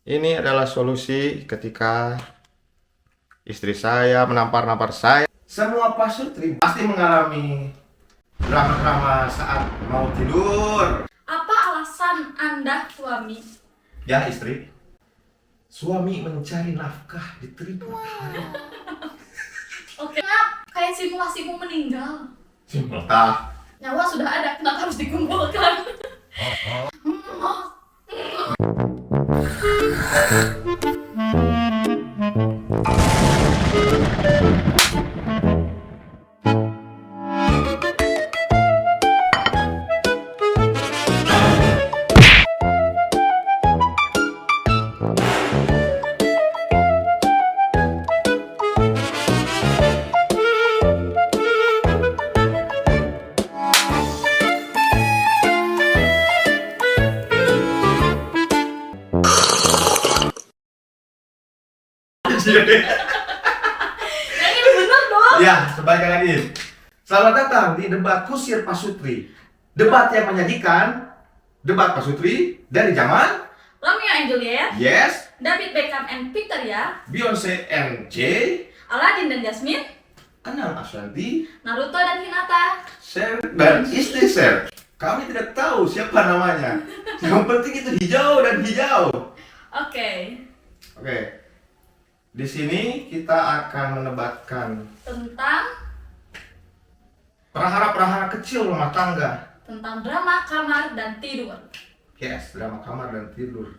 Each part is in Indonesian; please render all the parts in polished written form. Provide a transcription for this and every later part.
Ini adalah solusi ketika istri saya menampar-nampar saya. Semua pasutri pasti mengalami drama-drama saat mau tidur. Apa alasan Anda suami? Ya istri, suami mencari nafkah diterima. Oke, kenapa kayak simulasimu meninggal? Simpel tah. Nyawa sudah ada, kenapa harus dikumpulkan? Yang ini bener dong. Ya, sebaiknya lagi. Selamat datang di debat kusir pasutri. Debat yang menyajikan debat pasutri dari zaman Romeo and Juliet, Yes, David Beckham and Victoria, Beyonce and J, Aladdin dan Jasmine, Anang Ashanti, Naruto dan Hinata. Sher, dan istri Sher. Kami tidak tahu siapa namanya. Yang penting itu hijau dan hijau. Oke, Oke. Di sini kita akan menebatkan tentang perahara-perahara kecil rumah tangga. drama kamar dan tidur. Yes, drama kamar dan tidur.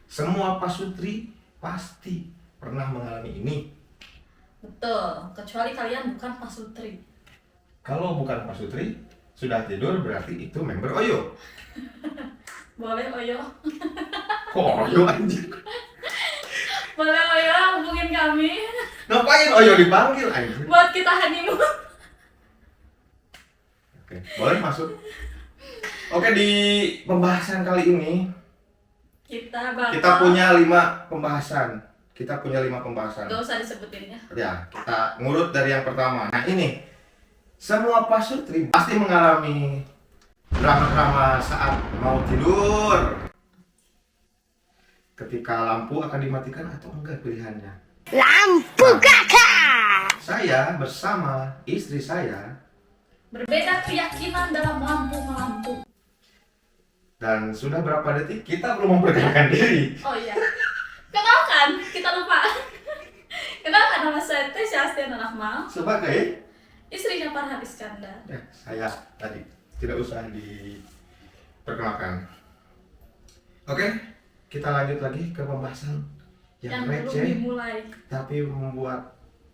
Semua pasutri pasti pernah mengalami ini. Betul, kecuali kalian bukan pasutri. Kalau bukan pasutri, sudah tidur berarti itu member Oyo. Boleh Oyo? Kok Oyo anjir? Boleh Oyo hubungin kami Ngapain Oyo dipanggil anjir? buat kita honeymoon. Oke, boleh masuk. Oke, di pembahasan kali ini Kita bakal kita punya 5 pembahasan. Gak usah disebutin ya. Ya, kita ngurut dari yang pertama. Nah ini, semua pasutri pasti mengalami drama-drama saat mau tidur. Ketika lampu akan dimatikan atau enggak pilihannya. Lampu kakak. Saya bersama istri saya Berbeda keyakinan dalam lampu-melampu. dan sudah berapa detik kita belum memperkenalkan diri. Oh iya. Kenalkan, kita lupa. Kenalkan, nama saya Teh Syastian Akmal, Sebagai istrinya Farhad Iskandar. ya, saya tadi tidak usah diperkenalkan. Oke, kita lanjut lagi ke pembahasan yang Yang belum receh dimulai. tapi membuat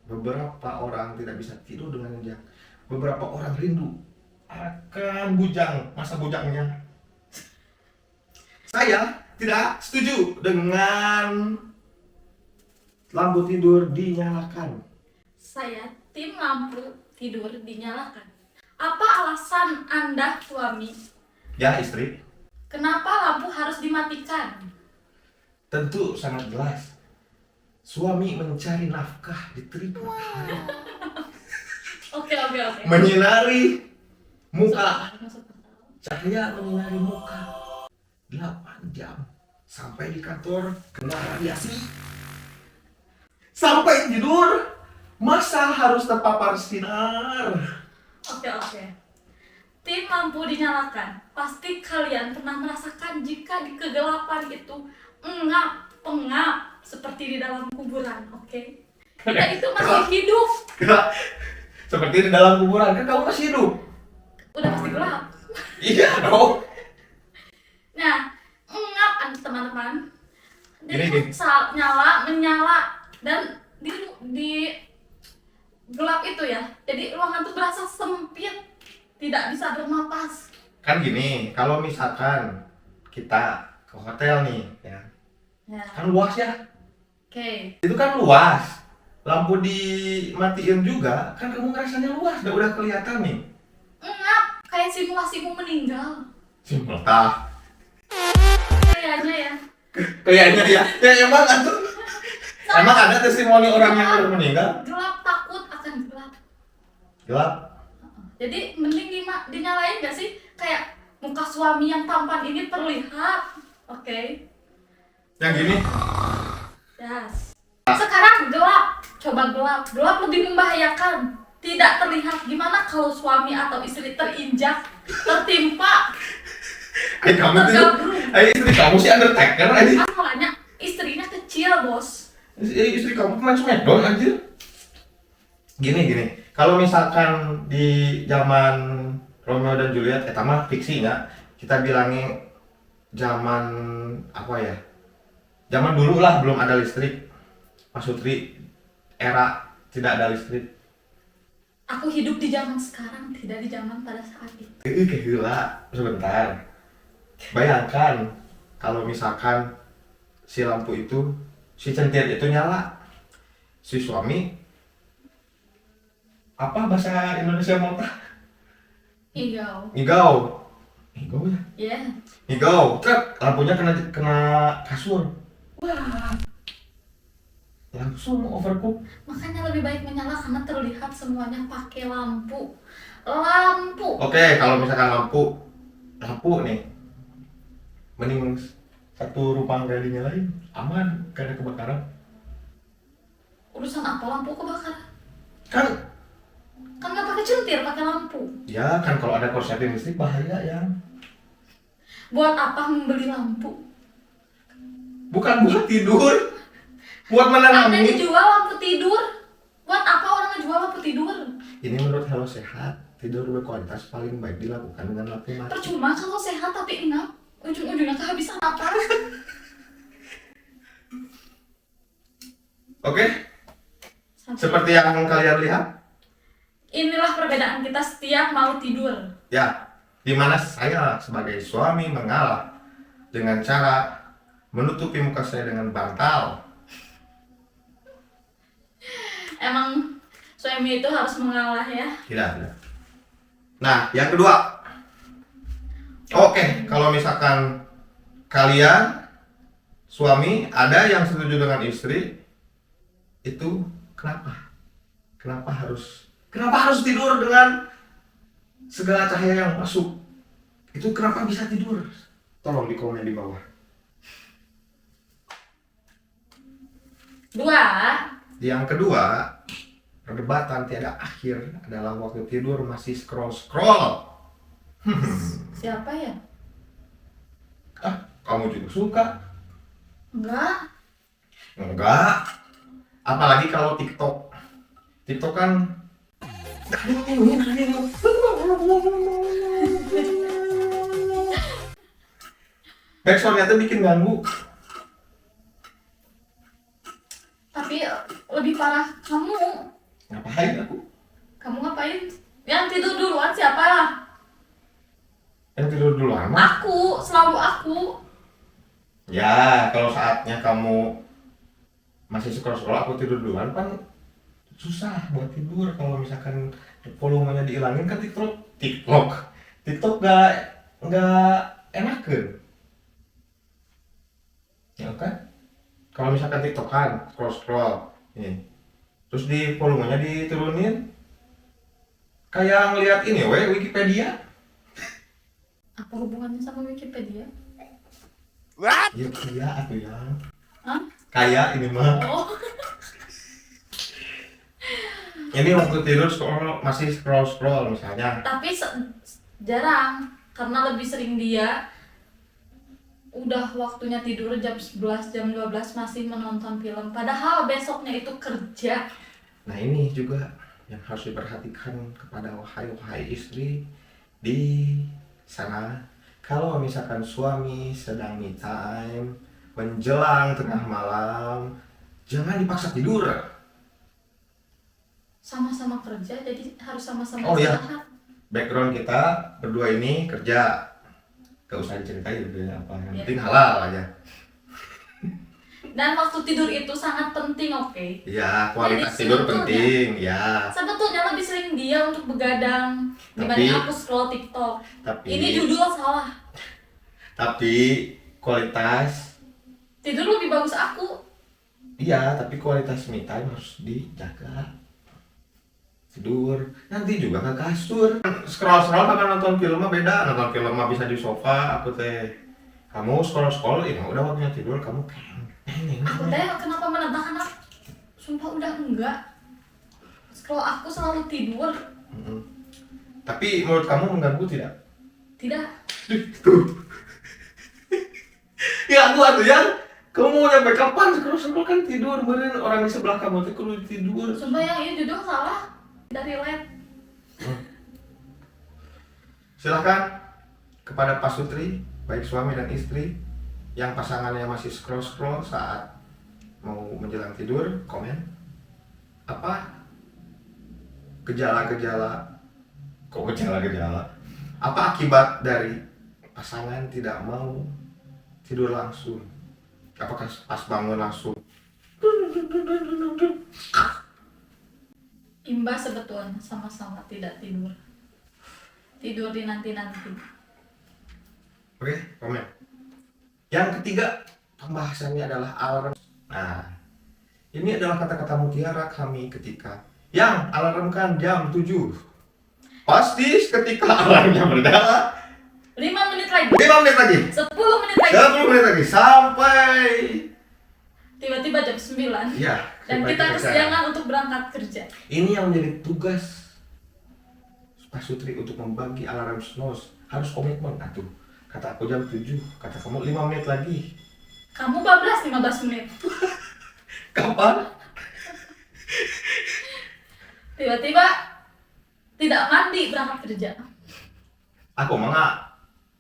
beberapa orang tidak bisa tidur dengan nyenyak. Beberapa orang rindu akan bujang, masa bujangnya. Saya tidak setuju dengan lampu tidur dinyalakan. Saya tim lampu tidur dinyalakan. Apa alasan Anda suami? Ya istri, Kenapa lampu harus dimatikan? tentu sangat jelas. Suami mencari nafkah diterima. Oke. Menyinari muka. Masuk akal. Saya menyinari muka 8 jam sampai di kantor kena radiasi. Sampai tidur masa harus terpapar sinar. Oke. Tim lampu dinyalakan. Pasti kalian pernah merasakan jika di kegelapan itu pengap seperti di dalam kuburan, oke? Kita itu masih hidup. Seperti di dalam kuburan, kan kamu masih hidup. Udah pasti gelap. Iya dong. Nah, teman-teman. Jadi Gini. menyala dan di gelap itu ya. Jadi ruangan tuh berasa sempit, tidak bisa bernapas. Kan gini, kalau misalkan kita ke hotel nih, ya, Ya, kan luas ya. oke. Itu kan luas. Lampu dimatiin juga, kan kamu ngerasanya luas, udah kelihatan nih. Kayak simulasimu meninggal. Simpel tah. Kayaknya ya. Kayaknya ya. Ya emang tuh. Emang ada testimoni orang yang udah meninggal? Gelap, takut akan gelap. Gelap. Jadi mending dinyalain gak sih? Kayak muka suami yang tampan ini terlihat. Oke. Yang gini. Yes. Sekarang gelap. Coba gelap. Gelap lebih membahayakan. Tidak terlihat. Gimana kalau suami atau istri terinjak, tertimpa, Kamu tuh. tergabrung? Istri kamu sih Undertaker aja. Masalahnya istrinya kecil, bos. Istri kamu pemain Smackdown aja. Gini. Kalau misalkan di zaman Romeo dan Juliet, mah fiksinya, kita bilangnya zaman apa ya? Zaman dulu lah, belum ada listrik. Mas Sutri, era tidak ada listrik. Aku hidup di zaman sekarang, tidak di zaman pada saat itu. Gila, sebentar. Bayangkan kalau misalkan si lampu itu, si centir itu nyala, si suami, apa bahasa Indonesia mau tah? Igau. Ngigau ya? Ya. Ngigau, truk, lampunya kena kasur. Wah, langsung overcook. Makanya lebih baik menyala karena terlihat semuanya pakai lampu. Oke, kalau misalkan lampu nih, mending satu ruang gak dinyalain, aman, gak ada kebakaran. Urusan apa lampu kebakaran? Kan, Kan nggak pakai centir, pakai lampu. ya kan kalau ada korsleting listrik bahaya ya. Buat apa membeli lampu? Bukan buat tidur, buat Ada menerangi. dijual lampu tidur. Buat apa orang ngejual lampu tidur? Ini menurut Hello Sehat, tidur berkualitas paling baik dilakukan dengan lampu mati. Percuma kalau sehat tapi ingat ujung-ujungnya kehabisan apa? Oke, seperti yang kalian lihat, Inilah perbedaan kita setiap mau tidur. ya, dimana saya sebagai suami mengalah dengan cara menutupi muka saya dengan bantal. Emang suami itu harus mengalah ya. Tidak. Nah, yang kedua. Oke, kalau misalkan kalian suami ada yang setuju dengan istri, itu kenapa? Kenapa harus tidur dengan segala cahaya yang masuk? Itu kenapa bisa tidur? Tolong di komen di bawah. 2. Yang kedua, perdebatan tiada akhir adalah waktu tidur masih scroll. Siapa ya? Kamu juga suka? Enggak. Enggak. Apalagi kalau TikTok. TikTok kan backsoundnya tuh bikin ganggu. Tapi lebih parah kamu. Ngapain aku? Kamu ngapain? Yang tidur duluan siapa? Yang tidur duluan mah? Aku, selalu aku. Ya, kalau saatnya kamu masih scroll aku tidur duluan kan susah buat tidur. Kalau misalkan volumenya dihilangin kan TikTok nggak enakan. Ya kan? Kalau misalkan TikTok kan scroll ini, terus di volumenya diturunin, kayak ngeliat ini Wikipedia. Apa hubungannya sama Wikipedia? Ya iya atuh ya. Hah? Kayak ini mah. Oh. Ini waktu tidur masih scroll misalnya. Tapi jarang karena lebih sering dia udah waktunya tidur jam 11, jam 12 masih menonton film padahal besoknya itu kerja. Nah ini juga yang harus diperhatikan kepada wahai istri di sana. Kalau misalkan suami sedang me time menjelang tengah malam, jangan dipaksa tidur. Sama-sama kerja jadi harus sama-sama Oh, iya. istirahat. Background kita berdua ini kerja, gak usah diceritain gitu ya apa, yang Iya. penting halal aja. Dan waktu tidur itu sangat penting, oke? Ya, kualitas Jadi tidur sebetulnya- penting, ya. Sebetulnya lebih sering dia untuk begadang dibanding Tapi- aku scroll TikTok. Tapi Ini judul salah. tapi kualitas, Tidur lebih bagus aku. iya, tapi kualitas me time harus dijaga. Tidur, nanti juga ke kasur. Scroll kan nonton film mah beda, nonton film mah bisa di sofa, aku teh Kamu scroll ini udah waktunya tidur, kamu Aku teh kenapa menentang anak? Sumpah udah enggak. Kalau aku selalu tidur. Tapi menurut kamu mengganggu tidak? Tidak. Tuh. Ya aku atuh ya. Kamu mau nyampe kapan? Scroll kan tidur, beneran orang di sebelah kamu tuh kalau tidur. Sumpah yang ini judul salah. Tidak relate. Silahkan kepada Pak Sutri, baik suami dan istri yang pasangannya masih scroll saat mau menjelang tidur, komen apa gejala-gejala apa akibat dari pasangan tidak mau tidur langsung, apakah pas bangun langsung Imbas sebetulnya sama-sama tidak tidur. Tidur di nanti-nanti. Oke, komen. Yang ketiga, pembahasannya adalah alarm. Nah, ini adalah kata-kata mutiara kami ketika yang alarmkan jam 7. Pasti ketika alarmnya berjalan 5 menit lagi. 5 menit lagi, 10 menit lagi. 10 menit lagi, sampai Tiba-tiba jam 9. ya, Dan sampai kita kerja. kesiangan untuk berangkat kerja. Ini yang menjadi tugas Pak Sutri untuk membagi alarm snooze. Harus komitmen atuh. Kata aku jam 7, kata kamu 5 menit lagi. Kamu bablas 15 menit. Kapan? Tiba-tiba tidak mandi berangkat kerja. Aku mah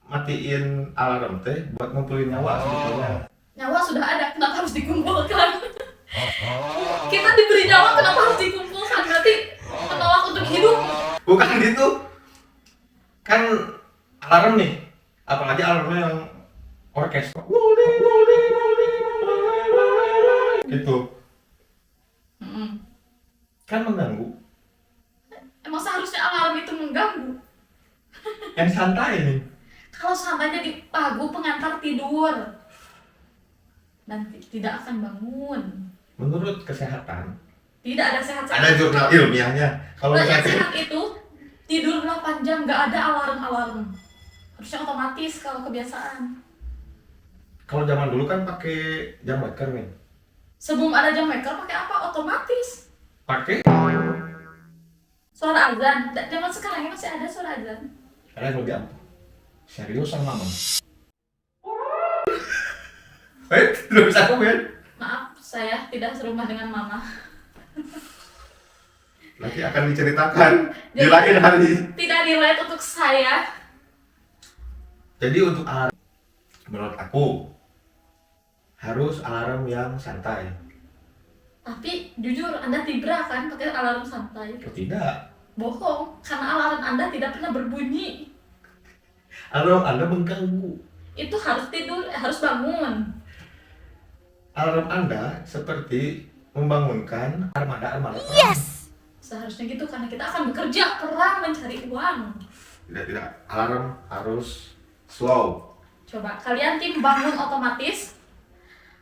matiin alarm teh buat ngumpulin nyawa sebetulnya. Nyawa sudah ada, kenapa harus dikumpulkan? Kita diberi nyawa, kenapa harus dikumpulkan? Berarti menolak untuk hidup. Bukan gitu. Kan alarm nih, apalagi alarmnya yang orkes. Gitu. Kan mengganggu. Emang seharusnya alarm itu mengganggu? Yang santai nih. Kalau santainya di pagu pengantar tidur dan tidak akan bangun. Menurut kesehatan, Tidak ada sehat-sehat. ada jurnal ilmiahnya. Kalau Yang misalnya sehat itu tidur 8 jam, nggak ada alarm-alarm. Harusnya otomatis kalau kebiasaan. kalau zaman dulu kan pakai jam waker nih. Sebelum ada jam waker pakai apa? Otomatis. Pakai Suara azan. Zaman sekarang ini masih ada suara azan. ada yang lebih ampuh. Seriusan mama. Belum bisa komen. Maaf, saya tidak serumah dengan mama. Nanti akan diceritakan di Jadi- lain hari. Tidak relate untuk saya. Jadi untuk alarm, menurut aku harus alarm yang santai. Tapi jujur, Anda tibra kan pakai alarm santai? Oh, tidak, Bohong, karena alarm Anda tidak pernah berbunyi. alarm Anda mengganggu. Itu harus tidur, harus bangun. Alarm Anda seperti membangunkan armada. Yes! Seharusnya gitu, karena kita akan bekerja keras mencari uang. Tidak. Alarm harus slow. Coba kalian tim bangun otomatis,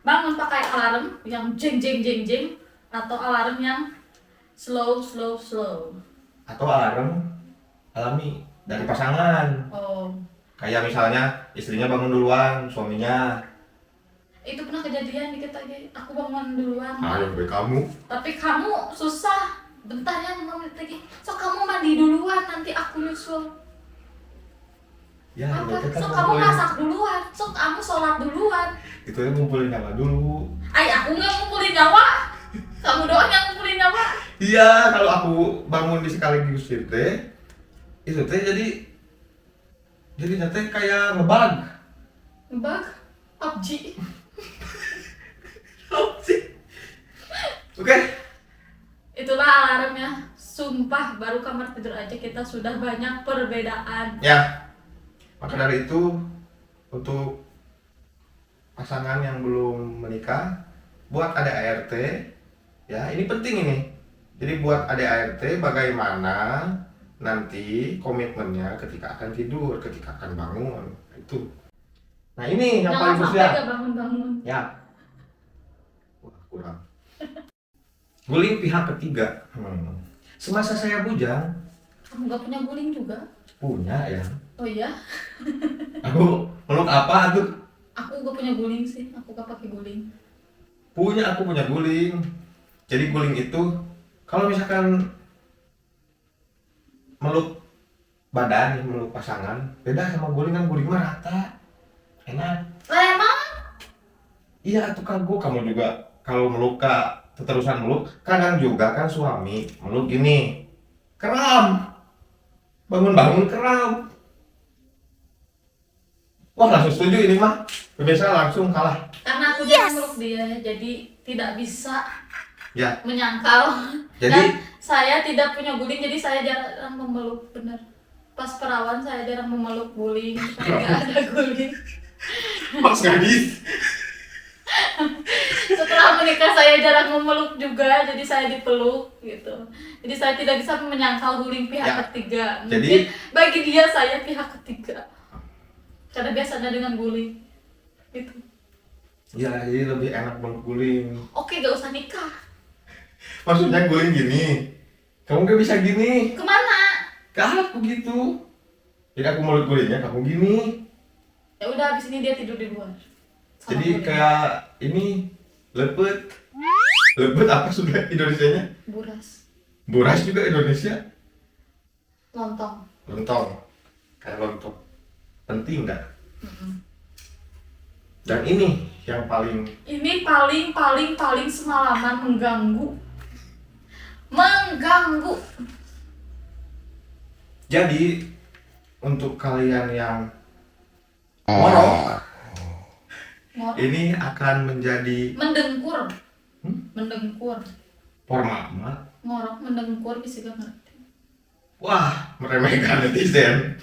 bangun pakai alarm yang jeng jeng jeng jeng, atau alarm yang slow. Atau alarm alami dari pasangan. Oh, Kayak misalnya istrinya bangun duluan, suaminya. itu pernah kejadian dikit lagi. Aku bangun duluan, Ayo be kamu. tapi kamu susah. Bentar ya, 5 menit lagi. So kamu mandi duluan, nanti aku nyusul. Ya, Apa? itu kan So kamu ngumpulin. masak duluan. So kamu sholat duluan. Itu yang ngumpulin nyawa dulu. Ay, aku nggak ngumpulin nyawa. Kamu doang yang ngumpulin nyawa. Iya, kalau aku bangun di sekaligus itu teh jadi nanti kayak ngebug. Ngebug PUBG. Oke. Itulah alarmnya. Sumpah, baru kamar tidur aja kita sudah banyak perbedaan. Ya. Maka dari itu untuk pasangan yang belum menikah, buat ADART ya, ini penting ini. Jadi buat ADART bagaimana nanti komitmennya ketika akan tidur, ketika akan bangun. Itu. Nah, ini yang paling Jangan krusial. sampai gak bangun-bangun. Ya. Wah, kurang. Guling pihak ketiga. Semasa saya bujang, Kamu gak punya guling juga? punya ya. Oh iya? Aku meluk apa tuh? Aku gak punya guling sih, aku gak pakai guling. Aku punya guling. Jadi guling itu kalau misalkan meluk badan, meluk pasangan, beda sama guling. Kan guling mah rata, enak. Lah emang? Iya tuh kagok, kamu juga kalau meluk terusan meluk, kadang juga kan suami meluk gini, keram, bangun-bangun keram. Wah langsung setuju ini mah, pemirsa langsung kalah. Karena aku jarang meluk dia, jadi tidak bisa Ya, menyangkal. jadi Dan saya tidak punya guling, jadi saya jarang memeluk, bener. Pas perawan saya jarang memeluk guling, saya nggak ada guling. Mas Gadis. Setelah menikah saya jarang memeluk juga, jadi saya dipeluk gitu. Jadi saya tidak bisa menyangkal guling pihak Ya, ketiga. Mungkin jadi- bagi dia saya pihak ketiga. Karena biasanya dengan guling gitu. Ya, jadi lebih enak meluk guling. Oke, gak usah nikah. Maksudnya guling gini, kamu gak bisa gini, Kemana? ke aku gitu. Jadi aku meluk gulingnya, kamu gini. Ya udah, habis ini dia tidur di luar. Sama Jadi guling. kayak ini lepet. Lepet apa sudah Indonesianya? Buras, Buras juga Indonesia. lontong. Lontong, kayak lontong. Penting nggak? Dan ini yang paling Ini paling semalaman mengganggu. jadi untuk kalian yang ngorok, Ngorok. ini akan menjadi Mendengkur. Hmm? Mendengkur. formal amat. Ngorok mendengkur bisa gak ngerti. Wah, meremehkan netizen.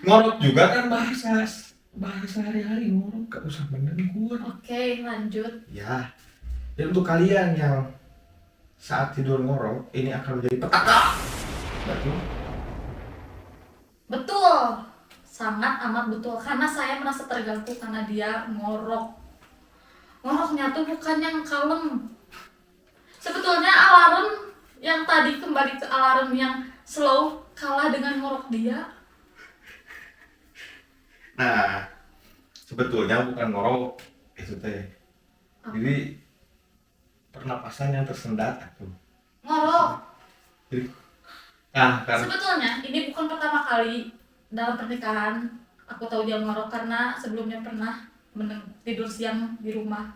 Ngorok juga kan bahasa hari-hari, ngorok gak usah mendengkur. Oke, lanjut. Ya, dan untuk kalian yang saat tidur ngorok, ini akan menjadi petaka. Betul? Betul. Sangat amat betul. Karena saya merasa terganggu karena dia ngorok. Ngoroknya tuh bukan yang kalem. Sebetulnya alarm yang tadi kembali ke alarm yang slow kalah dengan ngorok dia. Nah, sebetulnya bukan ngorok, itu teh. Jadi pernapasan yang tersendat tuh. Ngorok. Jadi, nah kan Sebetulnya ini bukan pertama kali dalam pernikahan aku tahu dia ngorok, karena sebelumnya pernah tidur siang di rumah.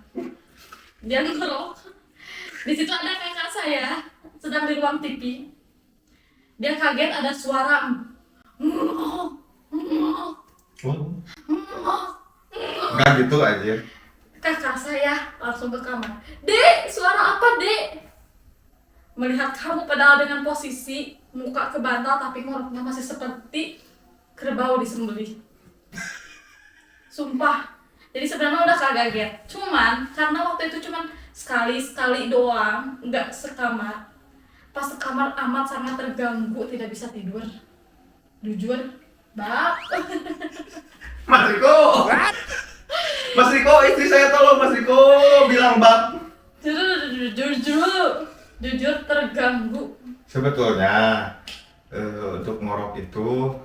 Dia ngorok. Di situ ada kakak saya sedang di ruang TV. Dia kaget ada suara ngorok, ngorok, oh, ngorok. enggak gitu aja. Kakak saya langsung ke kamar. Dek, suara apa dek? Melihat kamu padahal dengan posisi muka ke bantal tapi ngoroknya masih seperti kerbau disembelih. Sumpah. Jadi sebenarnya udah kaget. Cuman karena waktu itu cuman sekali doang, nggak sekamar. Pas sekamar amat sangat terganggu, tidak bisa tidur. Jujur, Mbak. Mas Riko, Mas Riko, istri saya tolong Mas Riko bilang bab. Jujur terganggu. Sebetulnya untuk ngorok itu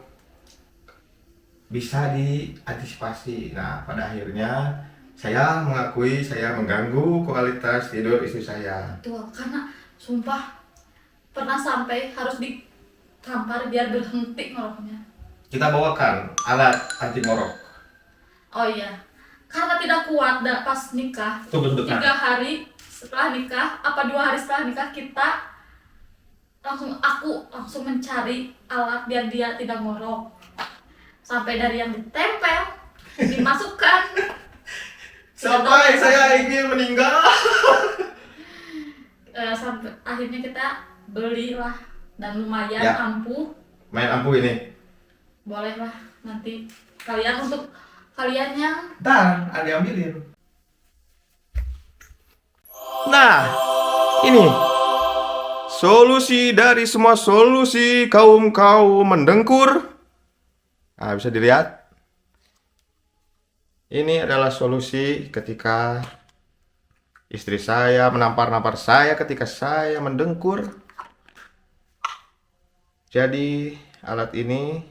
bisa diantisipasi. Nah, pada akhirnya saya mengakui saya mengganggu kualitas tidur istri saya. Betul, karena sumpah pernah sampai harus ditampar biar berhenti ngoroknya. Kita bawakan alat anti ngorok. Oh iya, karena tidak kuat pas nikah, Itu bentukan. 3 hari setelah nikah, 2 hari setelah nikah aku langsung mencari alat biar dia tidak ngorok. Sampai dari yang ditempel, dimasukkan. Sampai saya ingin meninggal. Sampai akhirnya kita belilah dan lumayan Ya. ampuh. Main ampuh ini. Bolehlah nanti untuk kalian yang Ntar ada ambilin. Nah, ini solusi dari semua solusi kaum mendengkur. Nah, bisa dilihat. Ini adalah solusi ketika istri saya menampar-nampar saya ketika saya mendengkur. Jadi, alat ini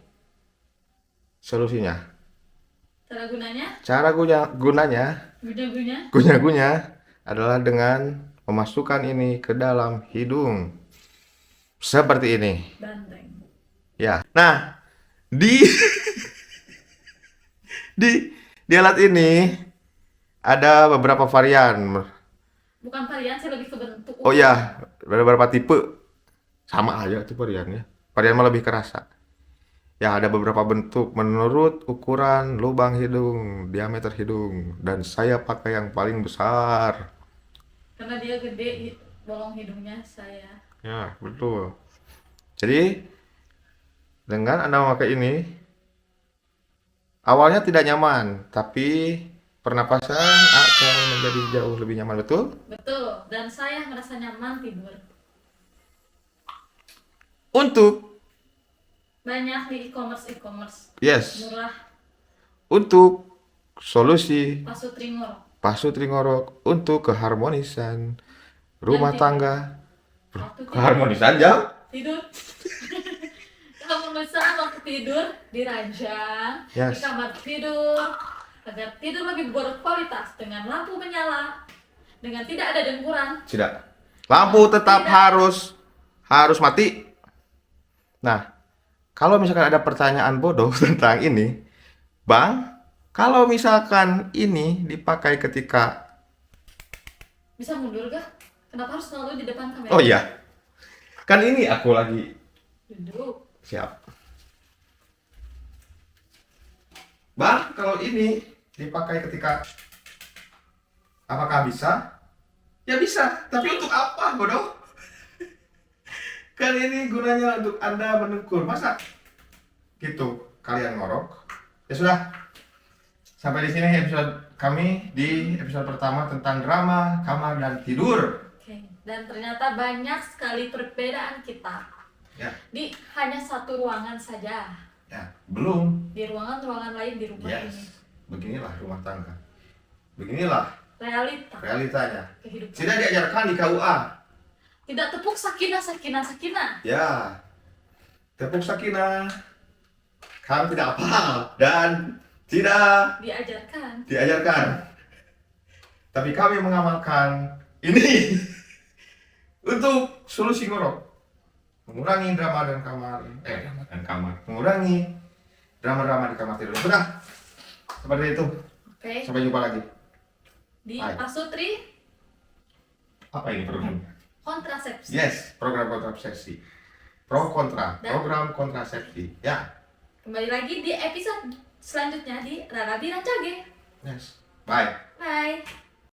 solusinya. Cara gunanya? Cara gunanya Guna-guna. adalah dengan memasukkan ini ke dalam hidung. Seperti ini. Banteng. Ya. Nah, di di alat ini ada beberapa varian. Bukan varian sih, lebih ke bentuk. Oh ya, ada beberapa tipe. Sama aja tuh variannya. Varian mah lebih kerasa. Ya, ada beberapa bentuk menurut ukuran lubang hidung, diameter hidung, dan saya pakai yang paling besar. Karena dia gede bolong hidungnya saya. Ya, betul. Jadi, dengan Anda memakai ini, awalnya tidak nyaman, tapi pernapasan akan menjadi jauh lebih nyaman, betul? Betul. Dan saya merasa nyaman tidur. Untuk, Banyak di e-commerce. yes, Murah. untuk solusi Pasutri ngorok. pasutri ngorok untuk keharmonisan rumah Dan tangga. Waktu tidur. Keharmonisan jam? Tidur. Kamu bisa waktu tidur diranjang Yes. di kamar tidur agar tidur lebih berkualitas dengan lampu menyala, dengan tidak ada dengkuran. Tidak. Lampu tetap Tidak. harus mati. Nah, kalau misalkan ada pertanyaan bodoh tentang ini, Bang, kalau misalkan ini dipakai ketika... Bisa mundur gak? Kenapa harus selalu di depan kamera? Oh iya, kan ini aku lagi Duduk. siap. Bang, kalau ini dipakai ketika... Apakah bisa? Ya bisa, tapi untuk apa, bodoh? Kan ini gunanya untuk Anda menegur, masa gitu kalian ngorok? Ya sudah, sampai di sini episode kami di episode pertama tentang drama kamar dan tidur. Oke. Dan ternyata banyak sekali perbedaan kita Ya, di hanya satu ruangan saja. ya, belum. Di ruangan-ruangan lain di rumah ini. Yes, beginilah rumah tangga. Beginilah Realita realitanya. kehidupan. Tidak diajarkan di KUA. Tidak tepuk sakinah. Ya, tepuk sakinah. Kami tidak hafal dan tidak diajarkan. Tapi kami mengamalkan ini untuk solusi ngorok. Mengurangi drama dan kamar. Mengurangi drama-drama di kamar tidur. Sudah. Seperti itu. Oke. Sampai jumpa lagi. Di Bye. Pasutri Apa ini programnya? kontrasepsi. Yes, program kontrasepsi. Pro kontra, Dan- program kontrasepsi. Ya. Kembali lagi di episode selanjutnya di Rara Birancage. Yes. Bye. Bye.